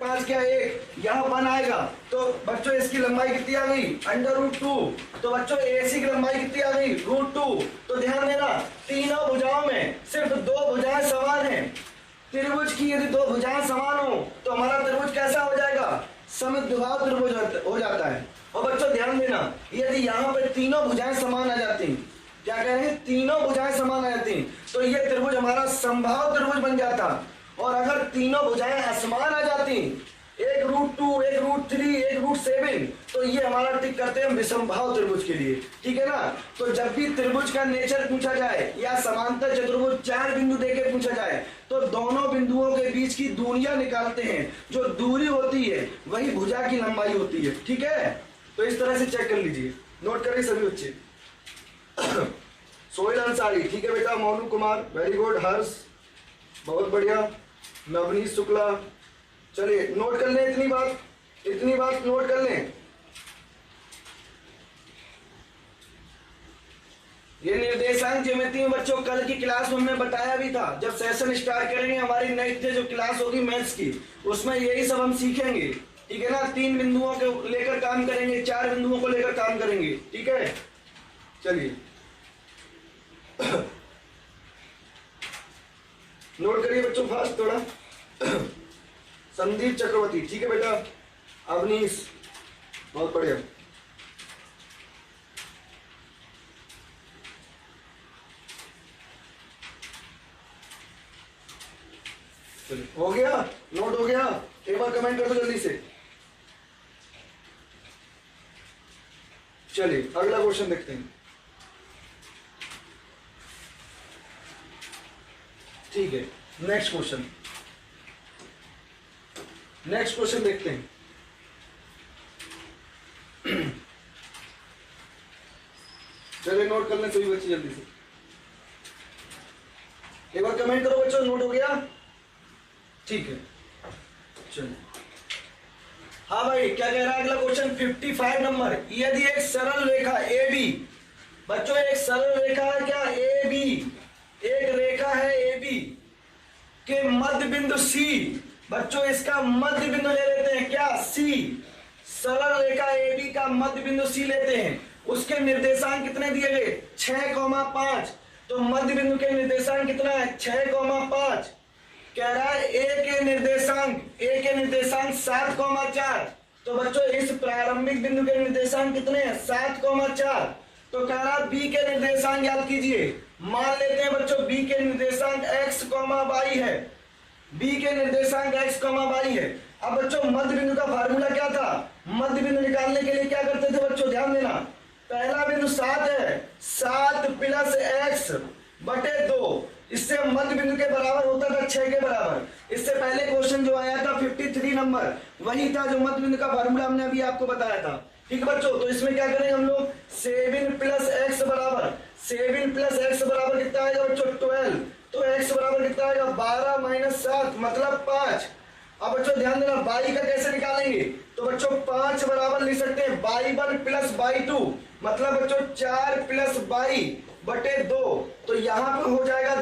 5 क्या 1, यहाँ 1 आएगा तो बच्चों इसकी लंबाई कितनी आ गई √2। तो बच्चों AC की लंबाई कितनी आ गई √2। तो ध्यान देना तीनों भुजाओं में सिर्फ 2 भुजाएं समान हैं। त्रिभुज की यदि 2 भुजाएं समान हो तो हमारा त्रिभुज कैसा हो जाएगा, समद्विबाहु त्रिभुज हो जाता है। और बच्चों ध्यान देना यदि यहाँ पे तीनों भुजाएं समान आ जाती, क्या कह रहे हैं, तीनों भुजाएं समान आ जाती तो ये त्रिभुज हमारा समबाहु त्रिभुज बन जाता। और अगर तीनों भुजाएं असमान आ जाती, एक √2, एक √3, एक √7, तो ये हमारा टिक करते हैं विषमबाहु त्रिभुज के लिए, ठीक है ना। तो जब भी त्रिभुज का नेचर पूछा जाए या समांतर चतुर्भुज 4 बिंदु देके पूछा जाए तो दोनों बिंदुओं के बीच की दूरियां निकालते हैं। जो दूरी होती है वही भुजा की लंबाई होती है, ठीक है। तो इस तरह से चेक कर लीजिए, नोट करें सभी बच्चे। सोहेल अंसारी, ठीक है बेटा। Monu Kumar, very good. हर्ष, बहुत बढ़िया। नवनीत शुक्ला, चलिए नोट कर लें, इतनी बात नोट कर लें। ये निर्देशांक ज्योमेट्री में बच्चों कल की क्लास में हमने बताया भी था, जब सेशन स्टार्ट करेंगे हमारी नेक्स्ट जो क्लास होगी मैथ्स की, उसमें यही सब हम सीखेंगे, ठीक है ना। 3 बिंदुओं को लेकर काम करेंगे, 4 बिंदुओं को लेकर काम करेंगे, ठीक है। चलिए नोट करिए बच्चों फास्ट थोड़ा। संदीप चक्रवर्ती, ठीक है बेटा। अवनीश, बहुत बढ़िया। चलिए हो गया, नोट हो गया। एक बार कमेंट कर दो जल्दी से। चलिए अगला क्वेश्चन देखते हैं, ठीक है। नेक्स्ट क्वेश्चन देखते हैं। चलिए नोट कर लें सभी बच्चे जल्दी से। एक बार कमेंट करो बच्चों, नोट हो गया, ठीक है। चलिए हाँ भाई, क्या कह रहा है अगला क्वेश्चन 55 नंबर। यदि एक सरल रेखा AB, बच्चों एक सरल रेखा है क्या AB, एक रेखा है AB के मध्य बिंदु C, बच्चों इसका मध्य बिंदु ले लेते हैं क्या C, सरल रेखा AB का मध्य बिंदु C लेते हैं। उसके निर्देशांक कितने दिए गए 6,5। तो मध्य बिंदु के निर्देशांक कितना है 6,5। कह रहा है A के निर्देशांक 7,4। तो बच्चों इस प्रारंभिक बिंदु के निर्देशांक कितने हैं 7,4। तो कह रहा है B के निर्देशांक याद कीजिए, मान लेते हैं बच्चों B के निर्देशांक x, y है, B के निर्देशांक x, y है। अब बच्चों मध्य बिंदु का फार्मूला क्या था, मध्य बिंदु निकालने के लिए क्या करते थे बच्चों, ध्यान देना। पहला बिंदु 7 है, 7 + x/2, इससे मध्य बिंदु के बराबर होता था 6 के बराबर। इससे पहले क्वेश्चन जो आया था 53 नंबर, वही था जो मध्य बिंदु का फार्मूला हमने अभी आपको बताया था, ठीक है बच्चों। तो इसमें क्या करेंगे हम लोग 7 + x बराबर, 7 + x बराबर कितना आएगा बच्चों 12। तो x बराबर कितना आएगा 12 - 7 मतलब 5। अब बच्चों ध्यान देना y का कैसे निकालेंगे, तो बच्चों 5 बराबर लिख सकते हैं y1 + y2, मतलब बच्चों 4 + y/2। तो यहाँ पर हो जाएगा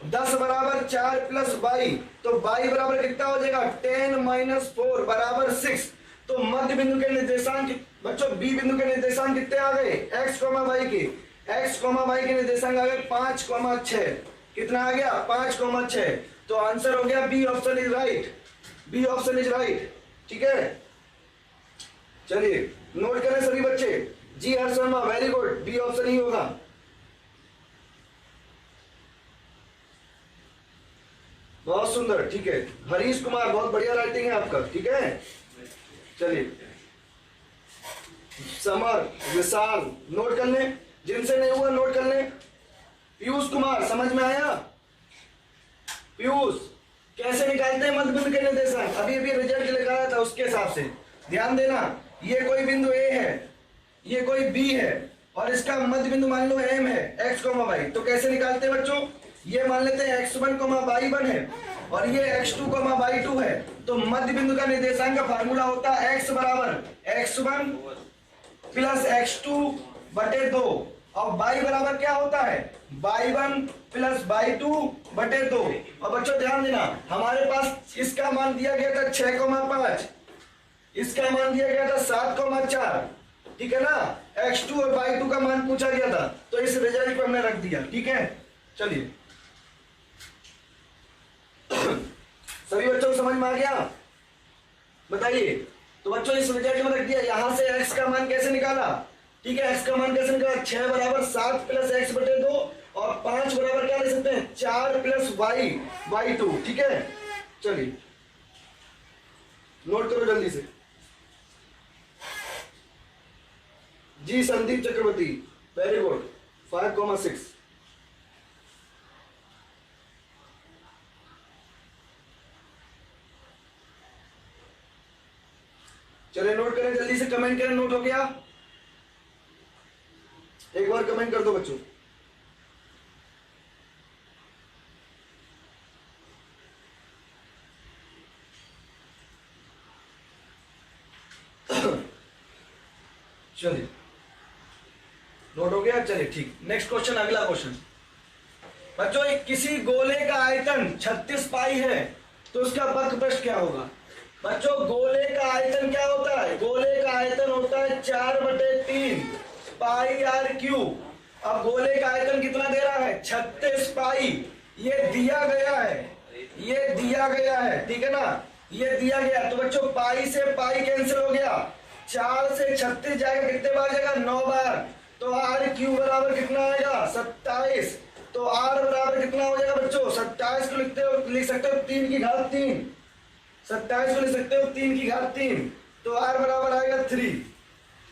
10 बराबर 4 + y, तो y बराबर कितना हो जाएगा 10 - 4 बराबर 6। तो मध्य बिंदु के निर्देशांक बच्चों B बिंदु के निर्देशांक कितने आ गए x, y के, x, y के निर्देशांक आ गए 5,6। कितना आ गया 5,6। तो आंसर हो गया B option is right, B option is right, ठीक है। चलिए नोट करें सभी बच्चे। जी Harsh Sharma, very good, B option ही होगा। बहुत सुंदर, ठीक है। हरीश कुमार, बहुत बढ़िया राइटिंग है आपका, ठीक है। चलिए समर, विशाल, नोट कर लें, जिनसे नहीं हुआ नोट कर लें। पीयूष कुमार, समझ में आया। पीयूष, कैसे निकालते हैं मध्य बिंदु के निर्देशांक, अभी रिजल्ट लगाया था उसके हिसाब से ध्यान देना। ये कोई बिंदु A है, ये कोई B है और इसका मध्य बिंदु मान लो M है x, y। तो कैसे निकालते हैं बच्चों, ये मान लेते हैं x1, y1 है और ये x2, y2 है। तो मध्य बिंदु का निर्देशांक का फार्मूला होता है x बराबर x1 + x2/2 और y बराबर क्या होता है y1 प्लस बाई 2 बटे 2। और बच्चों ध्यान देना, हमारे पास इसका मान दिया गया था 6,5, इसका मान दिया गया था 7,4, ठीक है ना। x2 और y2 का मान पूछा गया था, तो इस रिजल्ट को हमने रख दिया, ठीक है। चलिए सभी बच्चों को समझ में आ गया, बताइए। तो बच्चों इस रिजल्ट में रख दिया। यहां से x का मान कैसे निकाला, ठीक है, x का मान कैसे निकाला, 6 बराबर 7 प्लस x बटे 2, और 5 बराबर क्या ले सकते हैं, 4 प्लस y बाई 2, ठीक है। चलिए नोट करो जल्दी से। जी संदीप चक्रवर्ती, वेरी गुड, 5,6। चलिए नोट करें जल्दी से, कमेंट करें, नोट हो गया। एक बार कमेंट कर दो बच्चों। चलिए नोट हो गया। चलिए ठीक, नेक्स्ट क्वेश्चन, अगला क्वेश्चन। बच्चों एक किसी गोले का आयतन 36 पाई है, तो उसका बकपृष्ठ क्या होगा। बच्चों गोले का आयतन क्या होता है, गोले का आयतन होता है 4/3 पाई आर क्यूब। अब गोले का आयतन कितना दे रहा है, 36 पाई, ये दिया गया है, ये दिया गया है, ठीक है ना, ये दिया गया। तो बच्चों पाई से पाई कैंसिल हो गया, 4 से 36 जाएगा, कितने बार जाएगा, 9 बार। तो आर क्यूब बराबर कितना आएगा, 27। तो आर बराबर कितना हो जाएगा बच्चों, 27 को लिख सकते हो 3 की घात 3, 27 को लिख सकते हो 3 की घात 3। तो आर बराबर आएगा 3,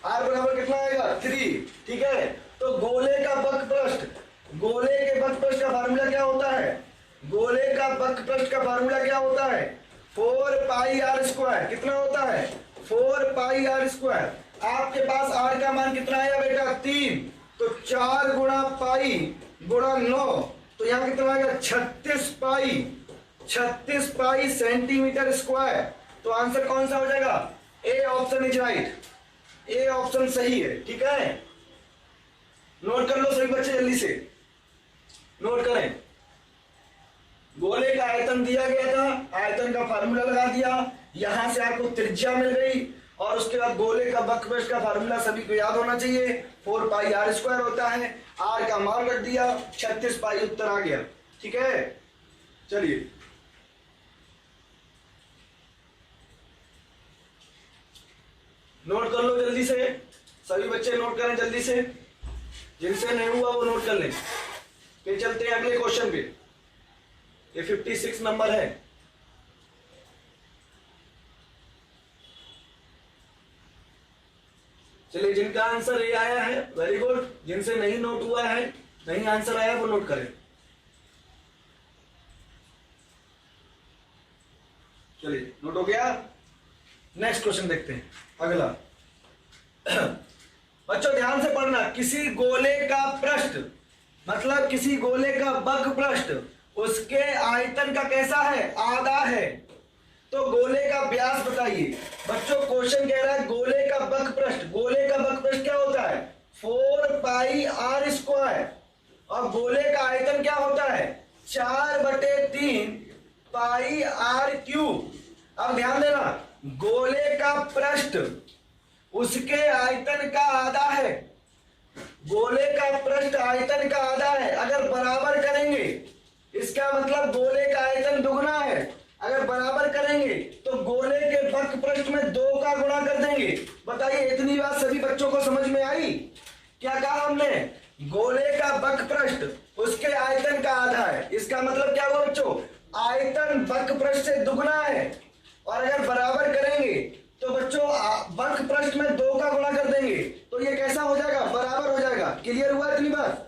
आर बराबर कितना आएगा 3, ठीक है। तो गोले का बकपृष्ठ, गोले के बकपृष्ठ का फार्मूला क्या होता है, गोले का बकपृष्ठ का फार्मूला क्या होता है, 4 पाई आर स्क्वायर। कितना होता है, 4 पाई आर स्क्वायर। आपके पास आर का मान कितना आया बेटा, 3, तो 4 गुणा पाई गुणा 9, तो यहाँ कितना आएगा 36 पाई, 36 पाई सेंटीमीटर स्क्वायर। तो आंसर कौन सा हो जाएगा, A option is right, A option सही है, ठीक है। नोट कर लो सभी बच्चे, जल्दी से नोट करें। गोले का आयतन दिया गया था, आयतन का फार्मूला लगा दिया, यहां से आपको त्रिज्या मिल गई, और उसके बाद गोले का बकपृष्ठ का फार्मूला सभी को याद होना चाहिए, 4 पाई आर स्क्वायर होता है, आर का मान रख दिया, 36 पाई उत्तर आ गया, ठीक है। चलिए नोट कर लो जल्दी से, सभी बच्चे नोट करें जल्दी से, जिनसे नहीं हुआ वो नोट कर लें। फिर चलते हैं अगले क्वेश्चन पे, ये 56 नंबर है। चलिए जिनका आंसर ए आया है वेरी गुड, जिनसे नहीं नोट हुआ है, नहीं आंसर आया, वो नोट करें। चलिए नोट हो गया। नेक्स्ट क्वेश्चन देखते हैं, अगला। बच्चों ध्यान से पढ़ना, किसी गोले का पृष्ठ, मतलब किसी गोले का बकपृष्ठ उसके आयतन का कैसा है, आधा है। तो गोले का व्यास बताइए। बच्चों क्वेश्चन कह रहा है गोले का बकपृष्ठ, गोले का बकपृष्ठ क्या होता है, 4 पाई आर स्क्वायर, और गोले का आयतन क्या होता है, 4/3 पाई आर क्यूब। अब ध्यान देना, गोले का पृष्ठ उसके आयतन का आधा है, गोले का पृष्ठ आयतन का आधा है। अगर बराबर करेंगे इसका मतलब गोले का आयतन दुगना है, अगर बराबर करेंगे तो गोले के बकपृष्ठ में 2 का गुणा कर देंगे। बताइए इतनी बात सभी बच्चों को समझ में आई। क्या कहा हमने, गोले का बकपृष्ठ उसके आयतन का आधा है, इसका मतलब क्या हुआ बच्चों, आयतन बकपृष्ठ से दुगना है, और अगर बराबर करेंगे तो बच्चों बकपृष्ठ में 2 का गुणा कर देंगे, तो ये कैसा हो जाएगा, बराबर हो जाएगा। क्लियर हुआ इतनी बात,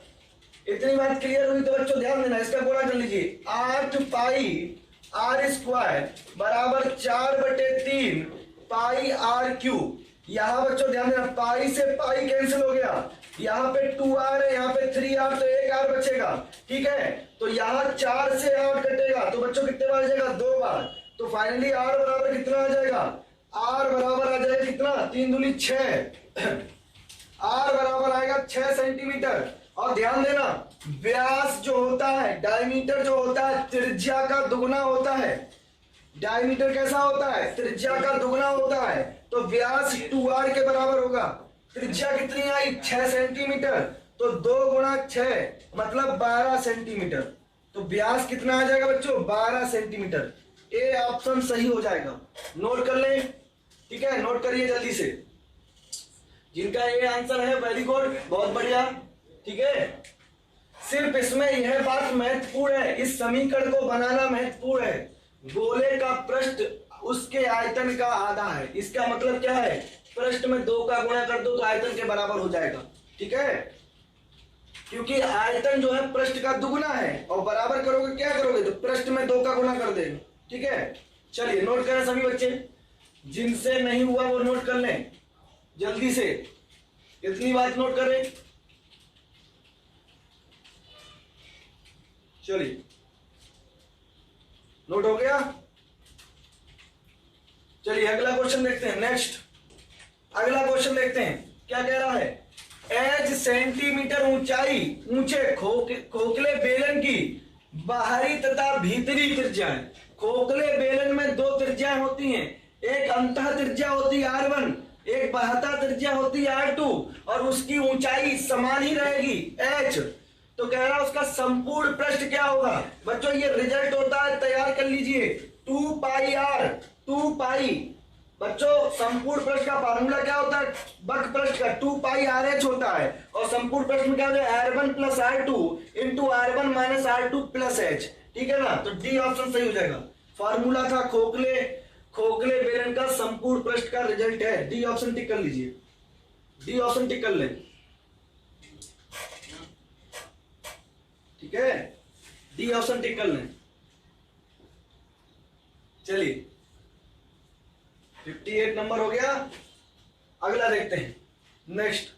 इतनी बात क्लियर हुई तो बच्चों ध्यान देना, इसका गुणा कर लीजिए, 8 पाई आर स्क्वायर बराबर 4/3 पाई आर क्यूब। यहां बच्चों ध्यान देना, पाई से पाई कैंसिल हो गया, यहाँ पे 2r है, यहाँ पे 3r, तो 1r बचेगा, ठीक है। तो यहाँ 4 से 8 कटेगा, तो बच्चों कितने बार आ जाएगा, 2 बार। तो फाइनली r बराबर कितना आ जाएगा, r बराबर आ जाएगा कितना, 3 दूनी 6, r बराबर आएगा 6 सेंटीमीटर। और ध्यान देना, व्यास जो होता है, डायमीटर जो होता है, त्रिज्या का दुगुना होता है। डायमीटर कैसा होता है? त्रिज्या का दुगुना होता है। तो व्यास 2r के बराबर होगा। त्रिज्या कितनी आई? 6 सेंटीमीटर। तो 2 गुणा 6 मतलब 12 सेंटीमीटर। तो व्यास कितना आ जाएगा बच्चों? 12 सेंटीमीटर। ए ऑप्शन सही हो जाएगा। नोट कर ले, ठीक है, नोट करिए जल्दी से। जिनका ये आंसर है वेरी गुड, बहुत बढ़िया, ठीक है। सिर्फ इसमें यह बात महत्वपूर्ण है, इस समीकरण को बनाना महत्वपूर्ण है। गोले का पृष्ठ उसके आयतन का आधा है। इसका मतलब क्या है? पृष्ठ में 2 का गुणा कर दो तो आयतन के बराबर हो जाएगा, ठीक है। क्योंकि आयतन जो है पृष्ठ का दुगुना है, और बराबर करोगे क्या करोगे? तो पृष्ठ में 2 का गुणा कर देंगे, ठीक है। चलिए नोट करें सभी बच्चे, जिनसे नहीं हुआ वो नोट कर लें जल्दी से। इतनी बात नोट करें। चलिए नोट हो गया। चलिए अगला क्वेश्चन देखते हैं। नेक्स्ट अगला क्वेश्चन देखते हैं क्या कह रहा है। एच सेंटीमीटर ऊंचाई ऊंचे खोखले बेलन की बाहरी तथा भीतरी त्रिज्याएं। खोखले बेलन में 2 त्रिज्याएं होती हैं, एक अंतः त्रिज्या होती है R1, एक बाह्यता त्रिज्या होती है R2, और उसकी ऊंचाई समान ही रहेगी H। तो कह रहा है उसका संपूर्ण पृष्ठ क्या होगा? बच्चों ये रिजल्ट होता है, तैयार कर लीजिए, 2 पाई R। 2 पाई बच्चों संपूर्ण पृष्ठ का फार्मूला क्या होता है? वक्र पृष्ठ का 2 पाई RH होता है, और संपूर्ण पृष्ठ में क्या होता है? R1 plus R2 into R1 minus R2 plus H, ठीक है ना। तो डी ऑप्शन सही हो जाएगा। फार्मूला था खोखले बेलन का संपूर्ण पृष्ठ का रिजल्ट है। डी ऑप्शन टिक कर लीजिए, डी ऑप्शन टिक कर ले, ठीक है, डी ऑप्शन टिक कर लें। चलिए 58 नंबर हो गया। अगला देखते हैं। Next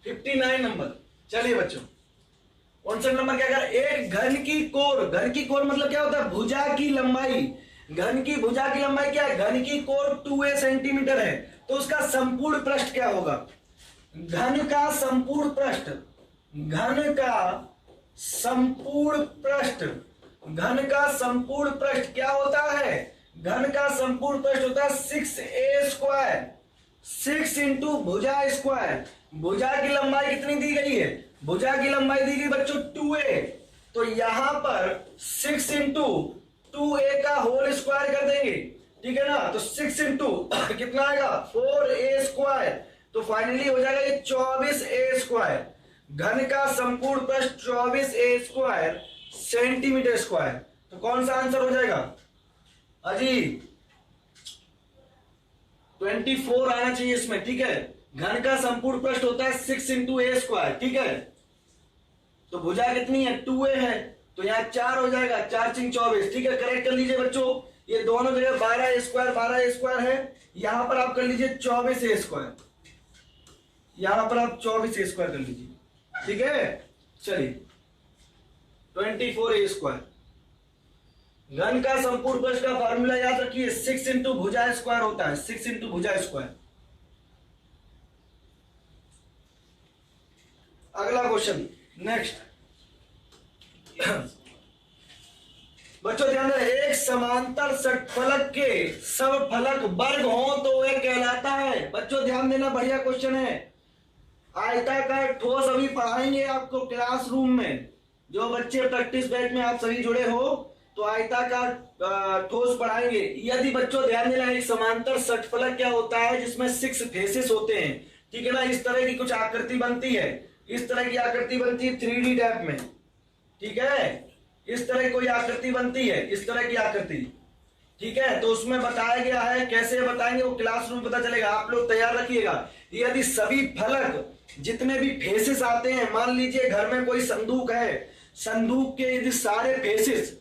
fifty 59 number. चलिए बच्चों 59 नंबर क्या कर, एक घन की कोर मतलब क्या होता है? भुजा की लंबाई। घन की भुजा की लंबाई क्या है? घन की कोर 2a सेंटीमीटर है, तो उसका संपूर्ण पृष्ठ क्या होगा? घन का संपूर्ण पृष्ठ, घन का संपूर्ण पृष्ठ क्या होता है? घन का संपूर्ण पृष्ठ होता है 6a स्क्वायर, 6 इंटू भुजा स्क्वायर। भुजा की लंबाई कितनी दी गई है? भुजा की लंबाई दी गई बच्चों 2a, तो यहां पर 6 इंटू 2a का होल स्क्वायर कर देंगे, ठीक है ना। तो 6 इंटू कितना आएगा? 4a square. तो फाइनली हो जाएगा ये 24a स्क्वायर। घन का संपूर्ण पृष्ठ 24a स्क्वायर सेंटीमीटर स्क्वायर। तो कौन सा आंसर हो जाएगा अजी? 24 आना चाहिए इसमें, ठीक है। घन का संपूर्ण पृष्ठ होता है 6 इंटू a स्क्वायर, ठीक है। तो भुजा कितनी है? 2a है, तो यहाँ 4 हो जाएगा, 4 × 24, ठीक है। करेक्ट कर लीजिए बच्चों, ये दोनों जगह 12a स्क्वायर है। यहां पर आप कर लीजिए 24a स्क्वायर, यहां पर आप 24a स्क्वायर कर लीजिए, ठीक है। चलिए 24a स्क्वायर। घन का संपूर्ण पृष्ठ का फार्मूला याद रखिए, 6 इंटू भुजा स्क्वायर होता है, 6 इंटू भुजा स्क्वायर। अगला क्वेश्चन नेक्स्ट। बच्चों ध्यान दें, एक समांतर षटफलक के सब फलक वर्ग हो तो वह कहलाता है। बच्चों ध्यान देना, बढ़िया क्वेश्चन है। आयताकार ठोस अभी पढ़ाएंगे आपको क्लासरूम में। जो बच्चे प्रैक्टिस बैच में आप सभी जुड़े हो तो आयताकार ठोस पढ़ाएंगे। यदि बच्चों ध्यान देना, एक समांतर षटफलक क्या होता है? जिसमें 6 फेसेस होते हैं, ठीक है ना। इस तरह की कुछ आकृति बनती है, इस तरह की आकृति बनती है 3D टाइप में, ठीक है। इस तरह कोई आकृति बनती है, इस तरह की आकृति, ठीक है। तो उसमें बताया गया है, कैसे बताएंगे वो क्लासरूम पता चलेगा। आप लोग तैयार रखिएगा। यदि सभी फलक जितने भी फेसेस आते हैं, मान लीजिए घर में कोई संदूक है, संदूक के यदि सारे फेसेस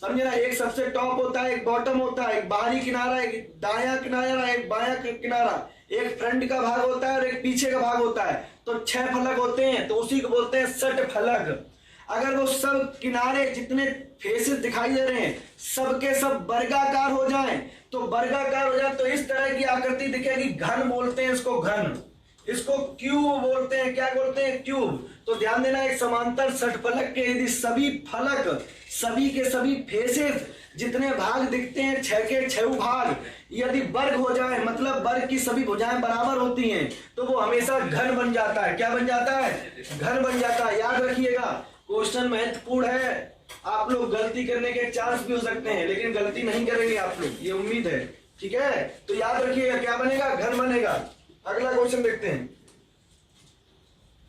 समझे ना, एक सबसे टॉप होता है, एक बॉटम होता है, एक बाहरी किनारा, एक दायां किनारा, एक बायां किनारा, एक फ्रंट का भाग होता है और एक पीछे का भाग होता है। तो 6 फलक होते हैं, तो उसी को बोलते हैं षट फलक। अगर वो सब किनारे जितने फेसेस दिखाई दे रहे हैं सबके सब वर्गाकार हो जाएं, तो वर्गाकार हो जाए तो इस तरह की आकृति दिखेगी, घन बोलते हैं इसको, घन। इसको क्यूब बोलते हैं, क्या बोलते हैं, क्यूब। तो ध्यान देना, एक समांतर षटफलक के यदि सभी फलक, सभी के सभी फेसेस जितने भाग दिखते हैं 6 के 6 भाग यदि वर्ग हो जाए, मतलब वर्ग की सभी भुजाएं बराबर होती हैं, तो वो हमेशा घन बन जाता है। क्या बन जाता है, घन बन जाता है। याद रखिएगा, क्वेश्चन महत्वपूर्ण है, आप लोग गलती करने के चांस भी हो सकते हैं, लेकिन गलती नहीं करेंगे आप लोग, ये उम्मीद है, ठीक है। तो याद रखिएगा क्या बनेगा, घन बनेगा। अगला क्वेश्चन देखते हैं,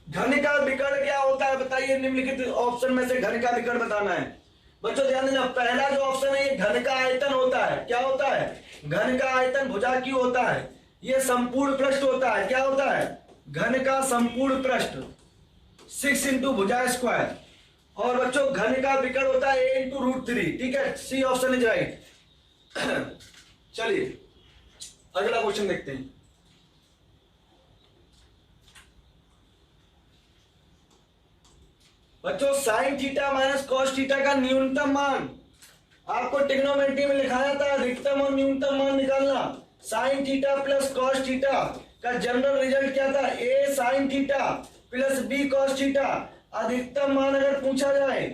घन का विकर्ण क्या होता है बताइए, निम्नलिखित ऑप्शन में से घन का विकर्ण बताना है। बच्चों ध्यान देना, पहला जो ऑप्शन है ये घन का आयतन होता है। क्या होता है, घन का आयतन भुजा क्यू होता है। ये संपूर्ण पृष्ठ होता है, क्या होता है, घन का संपूर्ण पृष्ठ 6 इंटू भुजा स्क्वायर। और बच्चों घन का विकर्ण होता है a इंटू √3, ठीक है, सी ऑप्शन इज राइट। चलिए अगला क्वेश्चन देखते हैं। बच्चों sine theta minus cos theta का न्यूनतम मान, आपको ट्रिग्नोमेट्री में लिखाया था अधिकतम और न्यूनतम मान निकालना। Sine theta plus cos theta का जनरल रिजल्ट क्या था, a sine theta plus b cos theta. अधिकतम मान अगर पूछा जाए,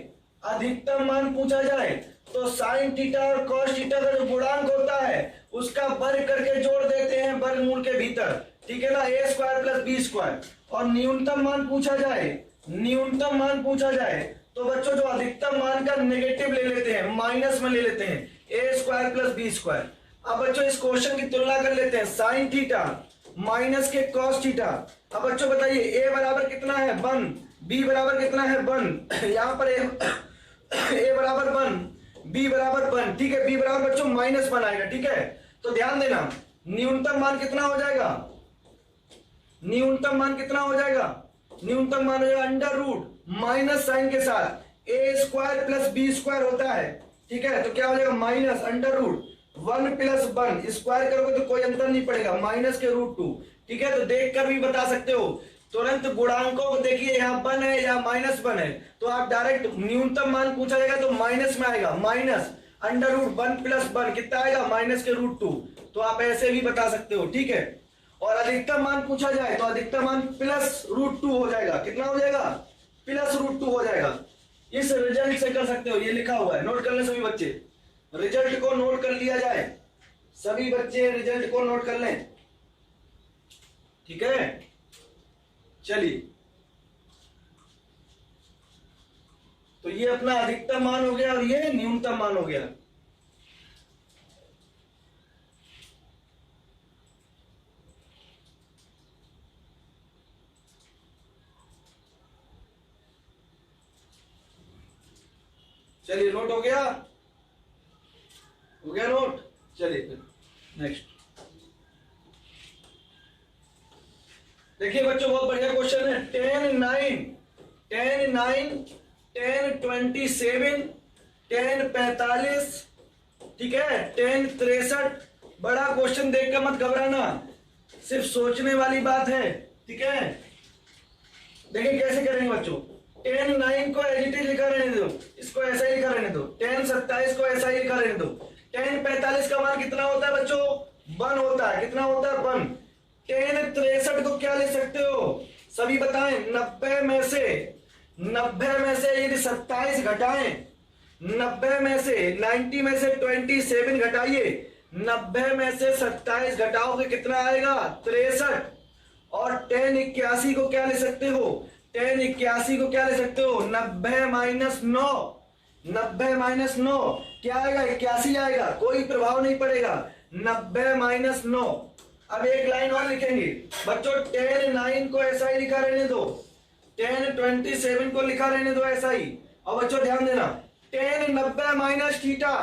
अधिकतम मान पूछा जाए तो साइन थीटा और कॉस थीटा का जो गुणांक होता है उसका वर्ग करके जोड़ देते हैं वर्गमूल के भीतर, ठीक है ना, a square plus b square. और न्यूनतम मान पूछा जाए, न्यूनतम मान पूछा जाए तो बच्चों जो अधिकतम मान का नेगेटिव ले लेते हैं, माइनस में ले लेते हैं, a square plus b square. अब बच्चों इस क्वेश्चन की तुलना कर लेते हैं, साइन थीटा माइनस के कॉस थीटा। अब बच्चों बताइए a बराबर कितना है 1, b बराबर कितना है 1, यहाँ पर a बराबर 1, b बराबर 1, ठीक है, b बराबर बच्चों -1 आएगा, ठीक है। तो ध्यान देना, न्यूनतम मान कितना हो जाएगा, न्यूनतम मान कितना हो जाएगा, न्यूनतम मान हो जाएगा अंडर रूट माइनस साइन के साथ a square plus b square होता है, ठीक है। तो क्या हो जाएगा minus under root 1 plus 1, square करोगे तो कोई अंतर नहीं पड़ेगा, माइनस के √2, ठीक है। तो देख कर भी बता सकते हो, तुरंत गुणांकों को देखिए, यहाँ 1 है या -1 है, तो आप डायरेक्ट न्यूनतम मान पूछा जाएगा तो माइनस में आएगा, माइनस अंडर रूट 1 प्लस 1 कितना आएगा, माइनस के √2। तो आप ऐसे भी बता सकते हो, ठीक है। और अधिकतम मान पूछा जाए तो अधिकतम मान प्लस √2 हो जाएगा, कितना हो जाएगा, प्लस √2 हो जाएगा। इस रिजल्ट से कर सकते हो, ये लिखा हुआ है, नोट कर लें सभी बच्चे, रिजल्ट को नोट कर लिया जाए, सभी बच्चे रिजल्ट को नोट कर लें, ठीक है। चलिए तो ये अपना अधिकतम मान हो गया और ये न्यूनतम मान हो गया। चलिए नोट हो गया, हो गया नोट। चलिए नेक्स्ट देखिए बच्चों, बहुत बढ़िया क्वेश्चन है। 10 9 10 9 10 27 10 45, ठीक है, 10 63। बड़ा क्वेश्चन देखकर मत घबराना, सिर्फ सोचने वाली बात है, ठीक है। देखिए कैसे करेंगे बच्चों, 10 9 को एज इट इज लिखा रहने दो, इसको ऐसा ही लिखा रहने दो, 10 27 को ऐसा ही लिखा रहने दो। 10 45 का मान कितना होता है बच्चों, 1 होता है, कितना होता है 1। 10 63 को क्या लिख सकते हो, सभी बताएं, 90 में से यदि 27 घटाएं, 90 में से 90 में से 27 घटाइए, 90 में से 27 घटाओगे कितना आएगा, 63। और 10 81 को क्या ले सकते हो, 10 81 को क्या ले सकते हो, 90 माइनस 9, 90 माइनस 9 क्या आएगा, 81 आएगा, कोई प्रभाव नहीं पड़ेगा, 90 माइनस 9। अब एक लाइन और लिखेंगे बच्चों, 10 9 को ऐसा ही लिखा रहने दो, 10 27 को लिखा रहने दो ऐसा ही। और बच्चों ध्यान देना, 10 90 माइनस थीटा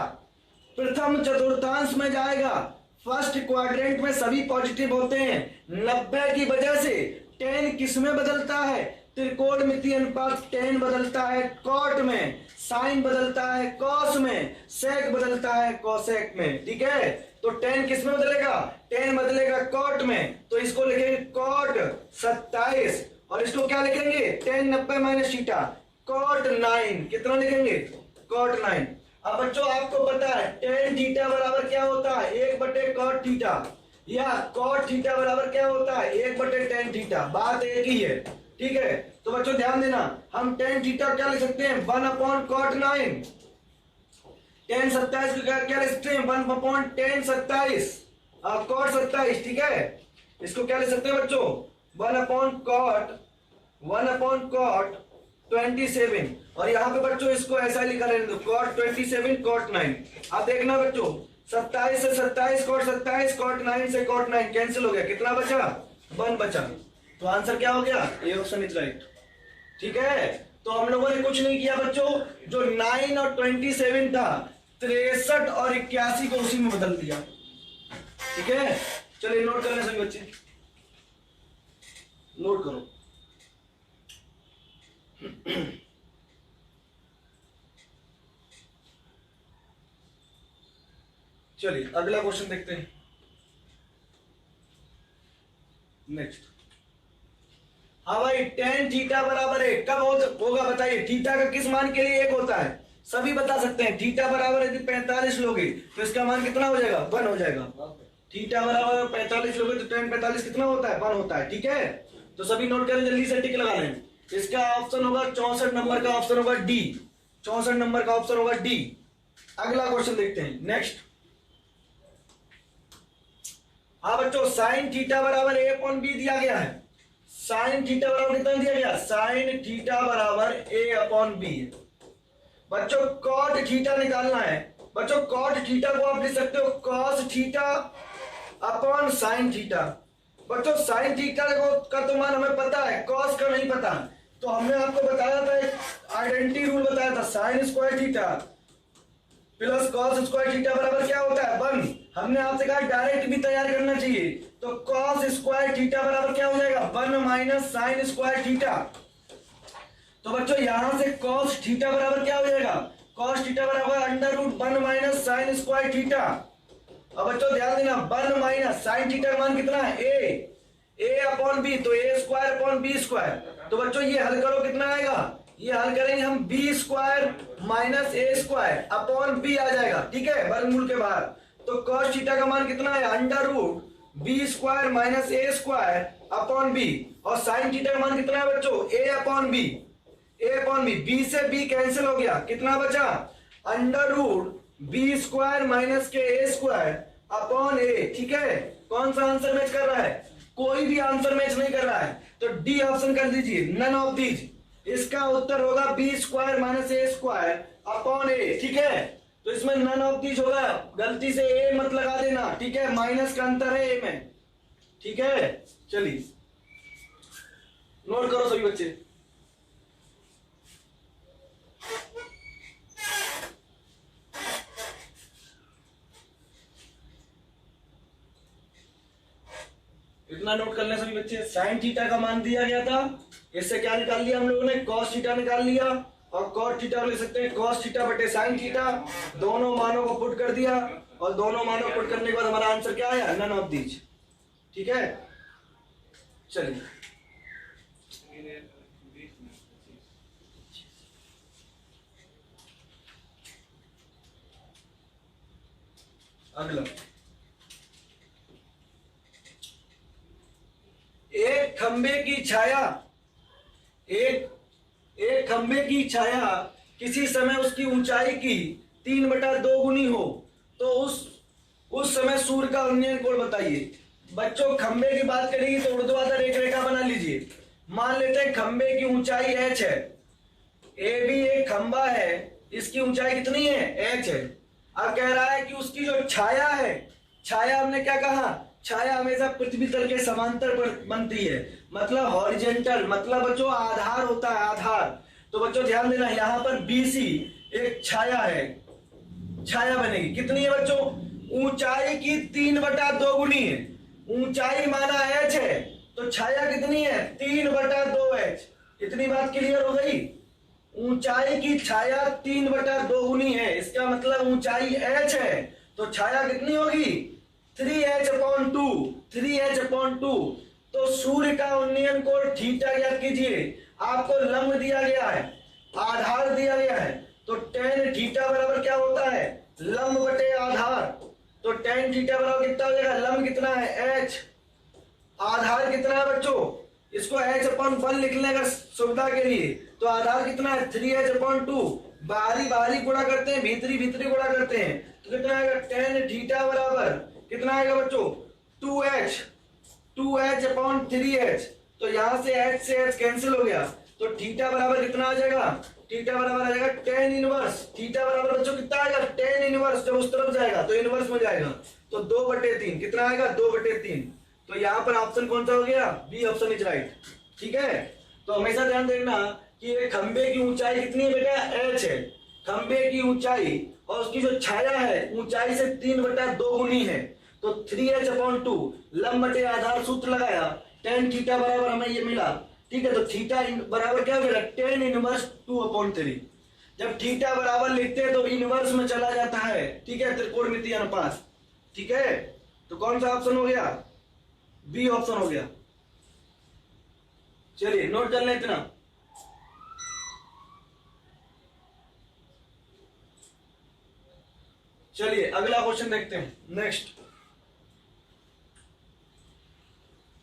प्रथम चतुर्थांश में जाएगा, फर्स्ट क्वाड्रेंट में सभी पॉजिटिव होते हैं। 90 की वजह से 10 किस में बदलता है, त्रिकोणमितीय अनुपात tan बदलता है cot में, साइन बदलता है cos में, sec बदलता है cosec में। ठीक है, तो tan किस में बदलेगा? tan बदलेगा cot में, तो इसको लिखेंगे cot 27 और इसको क्या लिखेंगे? tan 90 minus theta cot 9। कितना लिखेंगे? cot 9। अब बच्चों आपको पता है tan थीटा बराबर क्या होता है? 1/cot थीटा, या cot थीटा बराबर क्या होता है? 1/tan theta. बात एक ही है। ठीक है, तो बच्चों ध्यान देना, हम tan थीटा क्या लिख सकते हैं? 1/cot 9। tan 27 को क्या लिख सकते हैं? 1/tan 27 cot 27। ठीक है, इसको क्या लिख सकते हैं बच्चों? 1/cot 27। और यहाँ पे बच्चों इसको ऐसा लिखा रहने दो, cot 27 cot 9। अब देखना बच्चों, 27 से 27 cot 27 cot 9 से cot 9 कैंसिल हो गया, कितना बचा? 1 बचा। तो आंसर क्या हो गया? A option is right. ठीक है, तो हम लोगों ने कुछ नहीं किया बच्चों, जो 9 और 27 था 63 और 81 को उसी में बदल दिया। ठीक है, चलिए नोट कर लें सभी बच्चे, नोट करो। चलिए अगला क्वेश्चन देखते हैं। नेक्स्ट, हाँ भाई, tan थीटा बराबर है, कब होगा बताइए? थीटा का किस मान के लिए 1 होता है? सभी बता सकते हैं। थीटा बराबर यदि 45 लोगे तो इसका मान कितना हो जाएगा? 1 हो जाएगा। थीटा बराबर 45 लोगे तो tan 45 कितना होता है? 1 होता है। ठीक है, तो सभी नोट करें, जल्दी से टिक लगा लें। इसका ऑप्शन होगा 64 नंबर का ऑप्शन होगा डी। 64 नंबर का ऑप्शन होगा डी। अगला क्वेश्चन देखते हैं। नेक्स्ट, हाँ बच्चों, साइन थीटा बराबर a/b दिया गया है। साइन थीटा बराबर कितना दिया गया? साइन थीटा बराबर a/b। बच्चों cot थीटा निकालना है। बच्चों cot थीटा को आप लिख सकते हो cos theta upon sine theta. बच्चों साइन थीटा का तो मान हमें पता है, cos का नहीं पता। तो हमने आपको बताया था, एक आइडेंटिटी रूल बताया था, sine square theta plus cos square theta बराबर क्या होता है? 1। हमने आपसे कहा डायरेक्ट भी तैयार करना चाहिए, तो cos स्क्वायर थीटा बराबर क्या हो जाएगा? 1 माइनस साइन स्क्वायर थीटा। तो बच्चों यहां से cos थीटा बराबर क्या हो जाएगा? cos थीटा बराबर √1 माइनस साइन स्क्वायर थीटा। अब बच्चों ध्यान देना, 1 माइनस साइन थीटा का मान कितना है? a/b, तो a²/b²। तो बच्चों ये हल करो, कितना आएगा? ये हल करेंगे हम b² माइनस a²/b आ जाएगा। ठीक है, वर्गमूल के बाहर। तो cos थीटा का मान कितना है? √b² minus a²/b। और साइन थीटा का मान कितना है बच्चों? a/b। b से b कैंसिल हो गया, कितना बचा? √b² माइनस के a²/a। ठीक है, कौन सा आंसर मैच कर रहा है? कोई भी आंसर मैच नहीं कर रहा है, तो डी ऑप्शन कर दीजिए, नन ऑफ दीज। इसका उत्तर होगा b² माइनस a²/a। ठीक है, तो इसमें नन ऑफ दीज होगा, गलती से ए मत लगा देना। ठीक है, माइनस का अंतर है ए में। ठीक है, चलिए नोट करो सभी बच्चे। इतना नोट कर लें सभी बच्चे। साइन थीटा का मान दिया गया था, इससे क्या निकाल लिया हम लोगों ने? cos थीटा निकाल लिया, और cot थीटा लिख सकते हैं cos थीटा बटे साइन थीटा। दोनों मानों को पुट कर दिया, और दोनों मानों को पुट करने के बाद हमारा आंसर क्या आया? None of these. ठीक है, चलिए अगला, एक खंबे की छाया, एक खंबे की छाया किसी समय उसकी ऊंचाई की 3/2 गुनी हो, तो उस समय सूर्य का उन्नयन कोण बताइए। बच्चों खंबे की बात करेगी तो ऊर्ध्वाधर एक रेखा बना लीजिए। मान लेते हैं खंबे की ऊंचाई h है, ए भी एक खंबा है, इसकी ऊंचाई कितनी है? h है। अब कह रहा है कि उसकी जो छाया है, छाया हमने क्या कहा? छाया हमेशा पृथ्वी तल के समांतर पर बनती है, मतलब हॉरिजेंटल, मतलब बच्चों आधार होता है, आधार। तो बच्चों ध्यान देना, यहाँ पर BC एक छाया है, छाया बनेगी, कितनी है बच्चों? ऊंचाई की 3/2 गुनी है। ऊंचाई माना h है, तो छाया कितनी है? 3/2h। इतनी बात क्लियर हो गई। ऊंचाई की छाया 3/2 गुनी है, इसका मतलब ऊंचाई h है तो छाया कितनी होगी 3h/2, 3h/2। तो सूर्य का उन्नयन कोण थीटा ज्ञात कीजिए। आपको लंब दिया गया है, आधार दिया गया है, तो tan थीटा बराबर क्या होता है लंब बटे आधार। तो tan थीटा बराबर कितना हो जाएगा, लंब कितना है h, आधार कितना है बच्चों, इसको h/1 लिख लें अगर सुविधा के लिए। तो आधार कितना है 3h/2, बाहरी बाहरी गुणा करते हैं, भीतरी भीतरी गुणा करते हैं, तो कितना आएगा tan थीटा बराबर कितना आएगा बच्चों 2h, 2h/3h। तो यहां से h से h कैंसिल हो गया, तो थीटा बराबर कितना आ जाएगा, थीटा बराबर आ जाएगा tan इनवर्स। थीटा बराबर बच्चों कितना आएगा tan इनवर्स, जब उस तरफ जाएगा तो इनवर्स में जाएगा, तो 2/3 कितना आएगा 2/3। तो यहाँ पर ऑप्शन कौन सा हो गया, बी ऑप्शन इज राइट। ठीक है, तो हमेशा ध्यान देना कि ये खंबे की ऊंचाई कितनी है बेटा h है, खंबे की ऊंचाई और उसकी जो छाया है ऊंचाई से 3/2 गुनी है। तो 3h/2 लंब बटे आधार सूत्र लगाया, tan थीटा बराबर हमें ये मिला। ठीक है, तो थीटा बराबर क्या हो गया tan इनवर्स 2/3। जब थीटा बराबर लिखते हैं तो इनवर्स में चला जाता है। ठीक है, त्रिकोणमितीय अनुपात। ठीक है, तो कौन सा ऑप्शन हो गया, बी ऑप्शन हो गया। चलिए नोट कर लें इतना। चलिए अगला क्वेश्चन देखते हैं। नेक्स्ट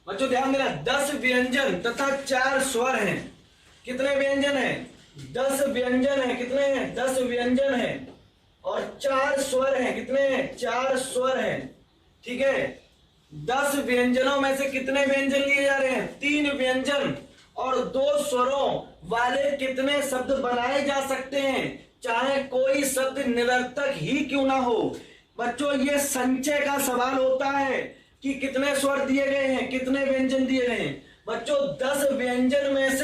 बच्चों ध्यान देना, 10 व्यंजन तथा 4 स्वर हैं। कितने व्यंजन हैं, 10 व्यंजन हैं। कितने हैं, 10 व्यंजन हैं और 4 स्वर हैं। कितने हैं, 4 स्वर हैं। ठीक है, 10 व्यंजनों में से कितने व्यंजन लिए जा रहे हैं, 3 व्यंजन और 2 स्वरों वाले कितने शब्द बनाए जा सकते हैं, चाहे कोई शब्द निरर्थक ही क्यों ना हो। बच्चों ये संचय का सवाल होता है कि कितने स्वर दिए गए हैं, कितने व्यंजन दिए गए हैं। बच्चों 10 व्यंजन में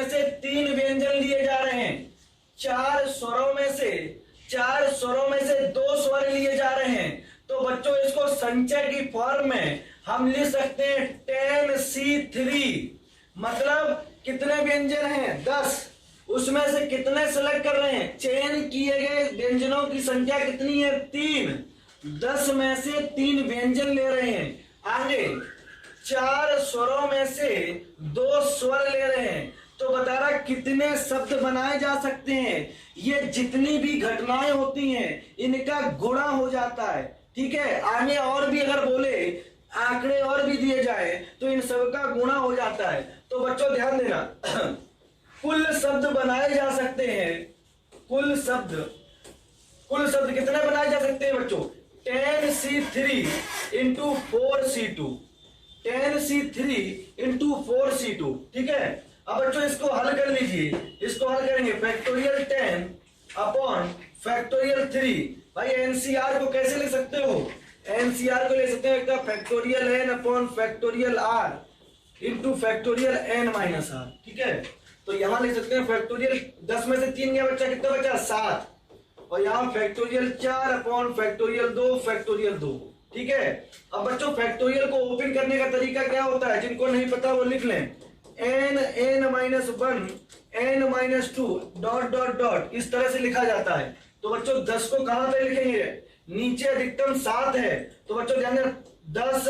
से 3 व्यंजन लिए जा रहे हैं, 4 स्वरों में से 2 स्वर लिए जा रहे हैं। तो बच्चों इसको संचय की फॉर्म में हम लिख सकते हैं tan C3। मतलब कितने व्यंजन हैं 10, उसमें से कितने सेलेक्ट कर रहे हैं, चयन किए गए व्यंजनों की संख्या कितनी है 3, 10 में से 3 व्यंजन ले रहे हैं। आगे 4 स्वरों में से 2 स्वर ले रहे हैं, तो बता रहा कितने शब्द बनाए जा सकते हैं। ये जितनी भी घटनाएं होती हैं इनका गुणा हो जाता है। ठीक है, आगे और भी अगर बोले आंकड़े और भी दिए जाए तो इन सब का गुणा हो जाता है। तो बच्चों ध्यान देना कुल शब्द बनाए जा सकते हैं, कुल शब्द कितने बनाए जा सकते हैं बच्चों, tan C3 into 4C2, tan C3 into 4C2। ठीक है, अब बच्चों इसको हल कर लीजिए, इसको हल करेंगे फैक्टोरियल 10 अपॉन फैक्टोरियल 3। भाई एनसीआर को कैसे लिख सकते हो, एनसीआर को ले सकते हैं एक factorial n upon factorial r into factorial n minus r। ठीक है, तो यहां ले सकते हैं फैक्टोरियल 10 में से 3 गया बच्चा, कितना बचा 7, और यहाँ फैक्टोरियल 4 अपॉन फैक्टोरियल 2 फैक्टोरियल 2। ठीक है, अब बच्चों फैक्टोरियल को ओपन करने का तरीका क्या होता है, जिनको नहीं पता वो लिख लें, n-1 n-2 dot dot dot इस तरह से लिखा जाता है। तो बच्चों 10 को कहां पे लिखेंगे, नीचे अधिकतम 7 है, तो बच्चों ध्यान देना 10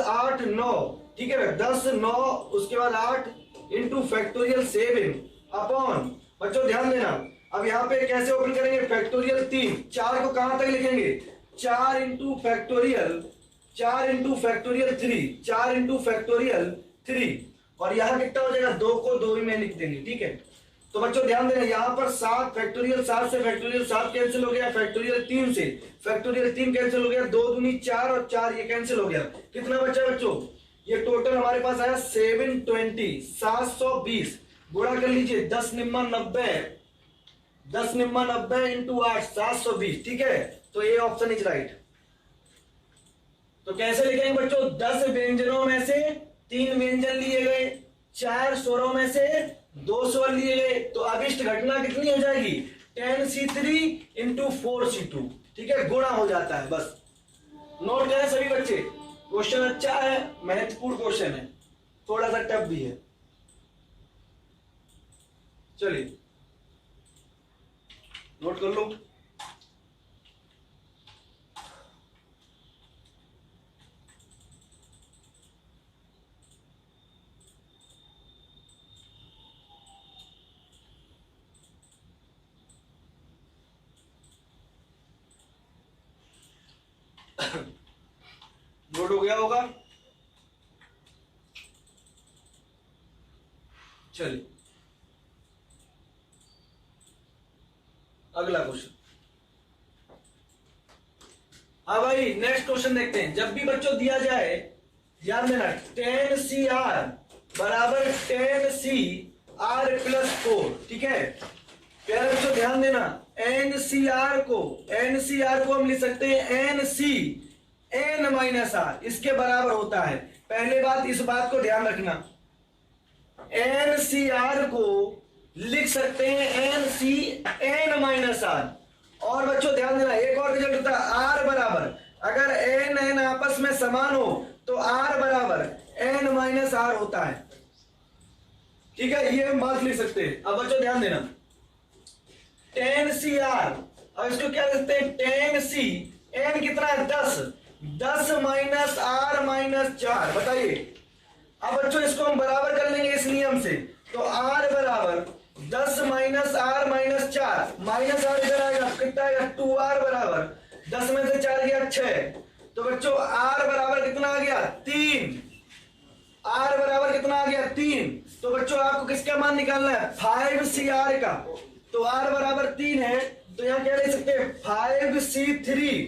8 9। ठीक है, 10 9 उसके बाद 8 इंटू फैक्टोरियल 7 अपॉन, बच्चों ध्यान देना अब यहाँ पे कैसे ओपन करेंगे, फैक्टोरियल 3, 4 को कहां तक लिखेंगे 4 इंटू फैक्टोरियल 3, 4 इंटू फैक्टोरियल 3, और यहाँ कितना हो जाएगा 2 को 2 में लिख देंगे। ठीक है, तो बच्चों ध्यान देना यहाँ पर 7 फैक्टोरियल 7 से फैक्टोरियल 7 कैंसिल हो गया, फैक्टोरियल 3 से फैक्टोरियल 3 कैंसिल हो गया, 2 दूनी 4 और 4 ये कैंसिल हो गया। कितना बचा बच्चों, ये टोटल हमारे पास आया 720, 720। गुणा कर लीजिए 10 निम्मा 90 इंटू 8 720। ठीक है, तो ये ऑप्शन इज राइट। तो कैसे लिखेंगे बच्चों, 10 व्यंजनों में से 3 व्यंजन लिए गए, 4 स्वरों में से 2 स्वर लिए गए, तो अभिष्ट घटना कितनी हो जाएगी tan C3 इंटू 4C2। ठीक है, गुणा हो जाता है। बस नोट करें सभी बच्चे, क्वेश्चन अच्छा है, महत्वपूर्ण क्वेश्चन है। थोड़ा सा टफ भी है। चलिए नोट कर लो। नोट हो गया होगा। चलिए अगला क्वेश्चन। हाँ भाई नेक्स्ट क्वेश्चन देखते हैं। जब भी बच्चों दिया जाए, ध्यान देना, 10CR बराबर 10CR प्लस 4, ठीक है प्यारे बच्चों ध्यान देना। NCR को हम लिख सकते हैं NC N माइनस R, इसके बराबर होता है। पहले बात इस बात को ध्यान रखना, NCR को लिख सकते हैं NC N माइनस R। और बच्चों ध्यान देना एक और रिजल्ट होता है R बराबर, अगर N N आपस में समान हो तो R बराबर N माइनस R होता है, ठीक है ये हम बात लिख सकते हैं। अब बच्चों ध्यान देना 10CR, अब इसको क्या लिखते हैं 10C N कितना है 10 माइनस R माइनस 4, बताइए। अब बच्चों इसको हम बराबर कर लेंगे इस नियम से, तो R बराबर 10 minus R minus 4, minus R इधर आएगा कितना आएगा 2R बराबर 10 में से 4 गया 6, तो बच्चों R बराबर कितना आ गया 3, R बराबर कितना आ गया 3। तो बच्चों आपको किसका मान निकालना है 5CR का, तो R बराबर 3 है तो यहां क्या ले सकते हैं 5C3,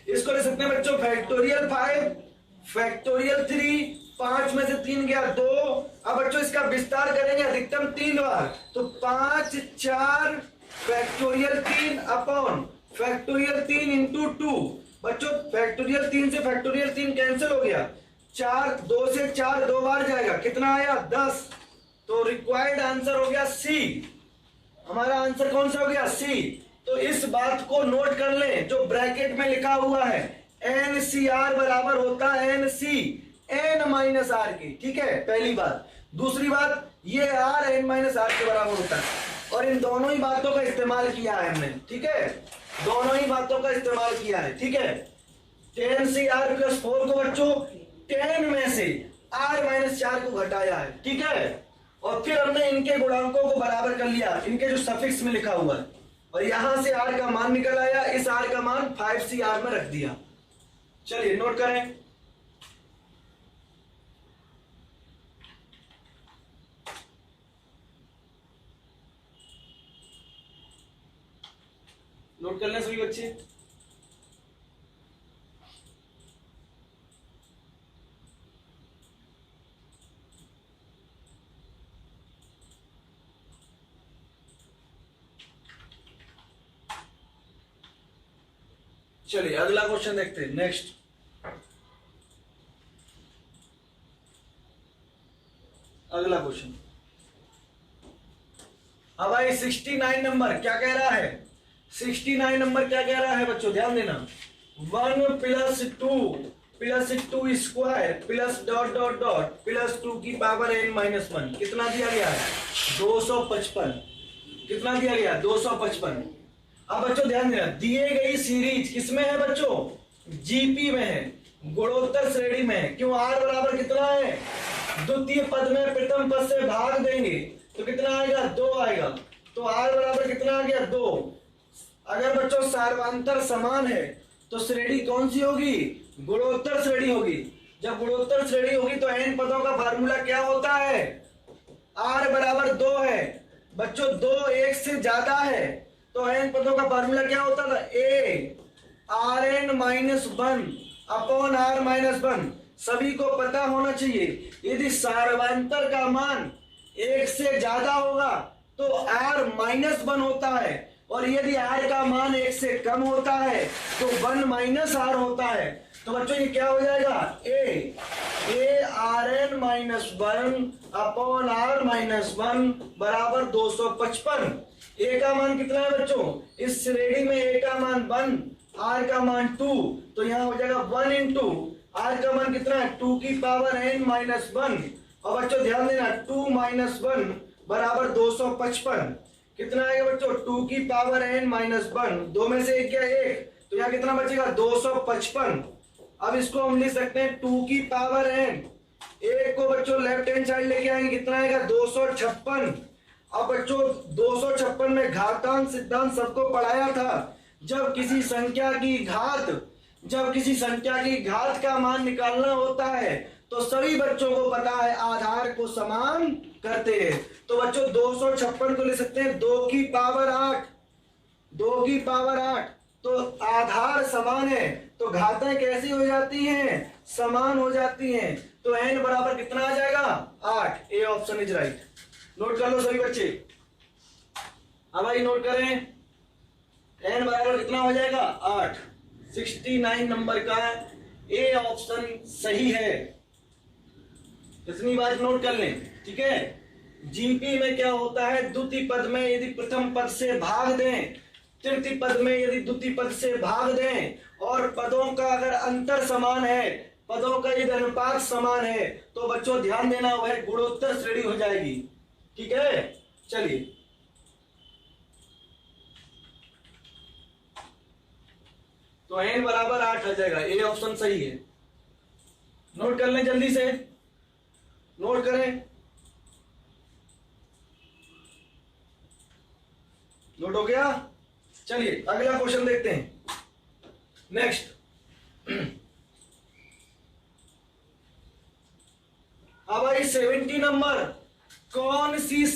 इसको ले सकते हैं बच्चों फैक्टोरियल 5 फैक्टोरियल 3, 5 में से 3 गया 2। अब बच्चों इसका विस्तार करेंगे अधिकतम 3 बार, तो 5 4 फैक्टोरियल 3 अपॉन फैक्टोरियल 3 इंटू 2। बच्चों फैक्टोरियल 3 से फैक्टोरियल 3 कैंसिल हो गया, 4 2 से 4 2 बार जाएगा, कितना आया 10। तो रिक्वायर्ड आंसर हो गया सी, हमारा आंसर कौन सा हो गया सी। तो इस बात को नोट कर लें जो ब्रैकेट में लिखा हुआ है, NCR बराबर होता है NC N माइनस R की, ठीक है पहली बात। दूसरी बात ये R N माइनस R के बराबर होता है, और इन दोनों ही बातों का इस्तेमाल किया है हमने, ठीक है दोनों ही बातों का इस्तेमाल किया है, ठीक है। 10CR प्लस 4 को बच्चों 10 में से R माइनस 4 को घटाया है, ठीक है, और फिर हमने इनके गुणांकों को बराबर कर लिया, इनके जो सफिक्स में लिखा हुआ है, और यहां से R का मान निकल आया, इस R का मान 5CR में रख दिया। चलिए नोट करें। नोट कर लें सभी बच्चे। चलिए अगला क्वेश्चन देखते हैं। नेक्स्ट अगला क्वेश्चन, हाँ भाई 69 नंबर क्या कह रहा है, 69 नंबर क्या कह रहा है बच्चों ध्यान देना, 1 plus 2 square plus dot dot dot plus 2 की पावर n माइनस 1, कितना दिया गया है 255, कितना दिया गया 255। अब बच्चों ध्यान देना दिए गई सीरीज किसमें है बच्चों, जीपी में है, गुणोत्तर श्रेणी में है। क्यों R बराबर कितना है, द्वितीय पद में प्रथम पद से भाग देंगे तो कितना आएगा 2 आएगा, तो R बराबर कितना आ गया 2। अगर बच्चों सार्वंतर समान है तो श्रेणी कौन सी होगी, गुणोत्तर श्रेणी होगी। जब गुणोत्तर श्रेणी होगी तो n पदों का फार्मूला क्या होता है, R बराबर 2 है बच्चों, 2 1 से ज्यादा है तो n पदों का फार्मूला क्या होता था, a Rn minus 1 upon R minus 1। सभी को पता होना चाहिए यदि सार्वंतर का मान 1 से ज्यादा होगा तो R माइनस 1 होता है, और यदि R का मान 1 से कम होता है तो 1 माइनस R होता है। तो बच्चों ये क्या हो जाएगा, a Rn minus 1 upon R minus 1 बराबर 255। a का मान कितना है बच्चों, इस श्रेणी में a का मान 1 R का मान 2, तो यहां हो जाएगा 1 इंटू r का मान कितना है 2 की पावर n माइनस 1। और बच्चों ध्यान देना 2 माइनस 1 बराबर 255। कितना आएगा बच्चों 2 की पावर n माइनस 1, दो में से एक क्या एक, तो यहाँ कितना बचेगा 255। अब इसको हम लिख सकते हैं 2 की पावर n, एक को बच्चों लेफ्ट हैंड साइड लेके आएंगे, कितना आएगा 256। अब बच्चों 256 में घातांक सिद्धांत सबको पढ़ाया था। जब किसी संख्या की घात का मान निकालना होता है तो सभी बच्चों को पता है आधार को समान करते हैं। तो बच्चों 256 को ले सकते हैं 2 की पावर 8, 2 की पावर 8, तो आधार समान है तो घातें कैसी हो जाती हैं, समान हो जाती हैं। तो n बराबर कितना आ जाएगा 8। A option is right. Note कर लो सभी बच्चे। अब भाई नोट करें, n बराबर कितना हो जाएगा 8। 69 नंबर का ए ऑप्शन सही है। इतनी बात नोट कर लें, ठीक है। जीपी में क्या होता है, द्वितीय पद में यदि प्रथम पद से भाग दें, तृतीय पद में यदि द्वितीय पद से भाग दें, और पदों का अगर अंतर समान है, पदों का यदि अनुपात समान है, तो बच्चों ध्यान देना वह गुणोत्तर श्रेणी हो जाएगी। ठीक है, चलिए तो n बराबर 8 आ जाएगा। ए ऑप्शन सही है। नोट कर लें, जल्दी से नोट करें। नोट हो गया। चलिए अगला क्वेश्चन देखते हैं। नेक्स्ट, अब भाई 70 नंबर, कौन सी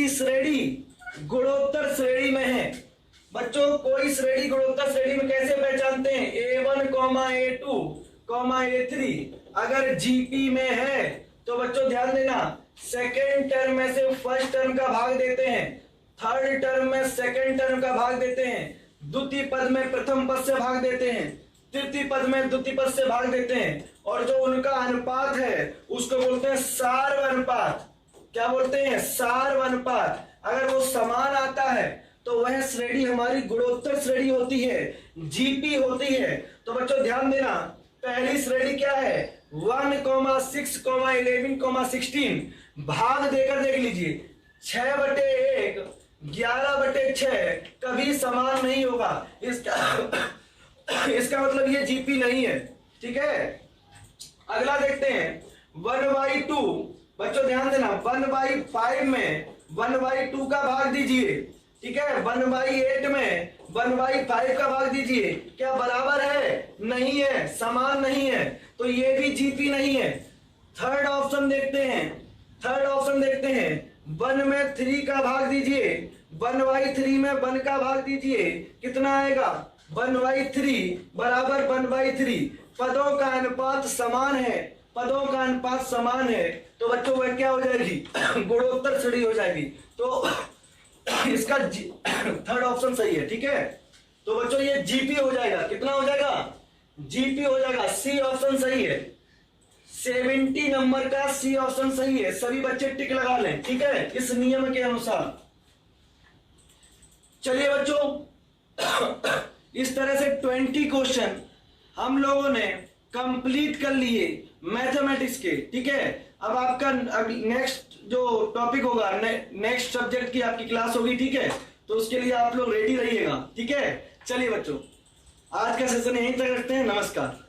श्रेणी गुणोत्तर श्रेणी में है। बच्चों कोई श्रेणी गुणोत्तर श्रेणी में कैसे पहचानते हैं, A1, A2, A3 अगर जीपी में है तो बच्चों ध्यान देना, सेकेंड टर्म में से फर्स्ट टर्म का भाग देते हैं, थर्ड टर्म में सेकेंड टर्म का भाग देते हैं, द्वितीय पद में प्रथम पद से भाग देते हैं, तृतीय पद में द्वितीय पद से भाग देते हैं, और जो उनका अनुपात है उसको बोलते हैं सार्वनुपात। क्या बोलते हैं, सार्वनुपात। अगर वो समान आता है तो वह श्रेणी हमारी गुणोत्तर श्रेणी होती है, जीपी होती है। तो बच्चों ध्यान देना, पहली श्रेणी क्या है 1,6, 11, 16। भाग देकर देख लीजिए, 6/1, 11/6 कभी समान नहीं होगा। इसका मतलब ये जीपी नहीं है। ठीक है, अगला देखते हैं 1/2। बच्चों ध्यान देना, 1/5 में 1/2 का भाग दीजिए। ठीक है, 1/8 में 1/5 का भाग दीजिए। क्या बराबर है, नहीं है, समान नहीं है, तो ये भी जीपी नहीं है। थर्ड ऑप्शन देखते हैं 1 में 3 का भाग दीजिए, 1/3 में 1 का भाग दीजिए, कितना आएगा 1/3 बराबर 1/3। पदों का अनुपात समान है, तो बच्चों वह क्या हो जाएगी गुणोत्तर श्रेणी हो जाएगी। तो इसका थर्ड ऑप्शन सही है। ठीक है, तो बच्चों ये जीपी हो जाएगा। कितना हो जाएगा, जीपी हो जाएगा। सी ऑप्शन सही है। 70 नंबर का सी ऑप्शन सही है। सभी बच्चे टिक लगा लें, ठीक है, इस नियम के अनुसार। चलिए बच्चों, इस तरह से 20 क्वेश्चन हम लोगों ने कंप्लीट कर लिए मैथमेटिक्स के। ठीक है, अब आपका नेक्स्ट जो टॉपिक होगा, नेक्स्ट सब्जेक्ट की आपकी क्लास होगी। ठीक है, तो उसके लिए आप लोग रेडी रहिएगा। ठीक है, चलिए बच्चों, आज का सेशन यहीं तक रखते हैं। नमस्कार।